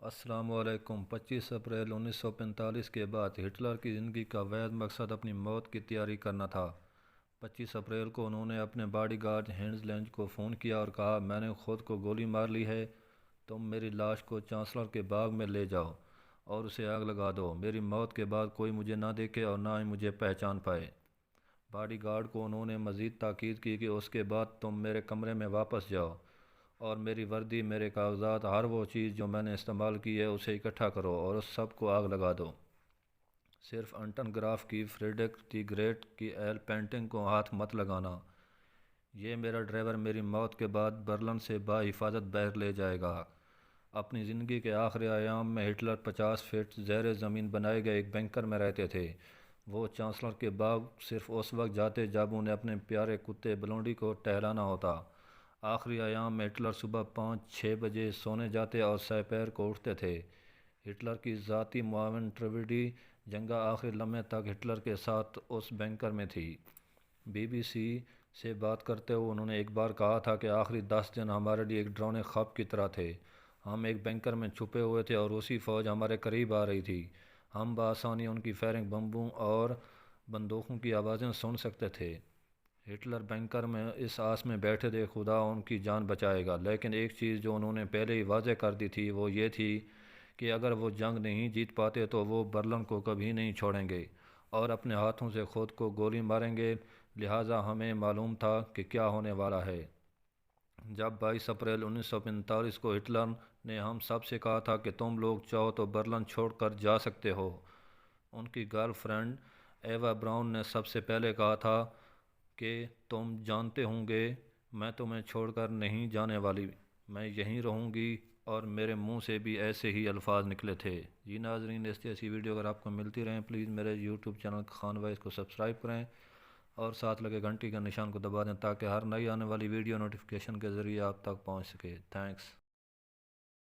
السلام علیکم۔ 25 اپریل 1945 کے بعد ہٹلر کی زندگی کا واحد مقصد اپنی موت کی تیاری کرنا تھا۔ 25 اپریل کو انہوں نے اپنے باڈی گارڈ ہنز لینج کو فون کیا اور کہا، میں نے خود کو گولی مار لی ہے، تم میری لاش کو چانسلر کے باغ میں لے جاؤ اور اسے آگ لگا دو۔ میری موت کے بعد کوئی مجھے نہ دیکھے اور نہ ہی مجھے پہچان پائے۔ باڈی گارڈ کو انہوں نے مزید تاکید کی کہ اس کے بعد تم میرے کمرے میں واپس جاؤ اور میری وردی، میرے کاغذات، ہر وہ چیز جو میں نے استعمال کی ہے اسے اکٹھا کرو اور اس سب کو آگ لگا دو۔ صرف انٹن گراف کی فریڈرک دی گریٹ کی ایل پینٹنگ کو ہاتھ مت لگانا۔ یہ میرا ڈرائیور میری موت کے بعد برلن سے بحفاظت باہر لے جائے گا۔ اپنی زندگی کے آخری ایام میں ہٹلر 50 فٹ زیر زمین بنائے گئے ایک بنکر میں رہتے تھے۔ وہ چانسلر کے باغ صرف اس وقت جاتے جب انہیں اپنے پیارے کتے بلونڈی کو ٹہلانا ہوتا۔ آخری ایام میں ہٹلر صبح 5-6 بجے سونے جاتے اور سپہر کو اٹھتے تھے۔ ہٹلر کی ذاتی معاون ٹریویڈی جنگا آخری لمحے تک ہٹلر کے ساتھ اس بنکر میں تھی۔ بی بی سی سے بات کرتے ہوئے انہوں نے ایک بار کہا تھا کہ آخری 10 دن ہمارے لیے ایک ڈراؤنے خواب کی طرح تھے۔ ہم ایک بنکر میں چھپے ہوئے تھے اور روسی فوج ہمارے قریب آ رہی تھی۔ ہم بآسانی ان کی فائرنگ، بمبوں اور بندوقوں کی آوازیں سن سکتے تھے۔ ہٹلر بنکر میں اس آس میں بیٹھے تھے خدا ان کی جان بچائے گا، لیکن ایک چیز جو انہوں نے پہلے ہی واضح کر دی تھی وہ یہ تھی کہ اگر وہ جنگ نہیں جیت پاتے تو وہ برلن کو کبھی نہیں چھوڑیں گے اور اپنے ہاتھوں سے خود کو گولی ماریں گے۔ لہٰذا ہمیں معلوم تھا کہ کیا ہونے والا ہے۔ جب 22 اپریل 1945 کو ہٹلر نے ہم سب سے کہا تھا کہ تم لوگ چاہو تو برلن چھوڑ کر جا سکتے ہو، ان کی گرل فرینڈ ایوا براؤن نے سب سے پہلے کہا تھا کہ تم جانتے ہوں گے میں تمہیں چھوڑ کر نہیں جانے والی، میں یہیں رہوں گی، اور میرے منہ سے بھی ایسے ہی الفاظ نکلے تھے۔ جی ناظرین، ایسی ویڈیو اگر آپ کو ملتی رہیں پلیز میرے یوٹیوب چینل خان وائس کو سبسکرائب کریں اور ساتھ لگے گھنٹی کا نشان کو دبا دیں تاکہ ہر نئی آنے والی ویڈیو نوٹیفیکیشن کے ذریعے آپ تک پہنچ سکے۔ تھینکس۔